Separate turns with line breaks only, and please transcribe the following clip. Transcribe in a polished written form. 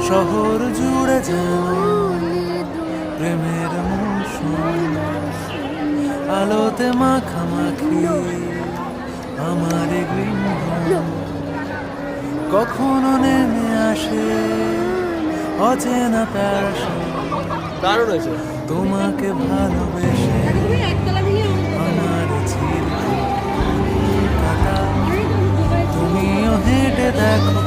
শহর জুড়ে যেন প্রেমের মৌসুম, আলোতে মাখামাখি আমার গৃহ, কখনো নেমে আসে অচেনা প্যারাশন,
দারুণ হয়েছে।
তোমাকে ভালোবেসে আমার চিরকাল কাটা। তুমিও হেঁটে দেখো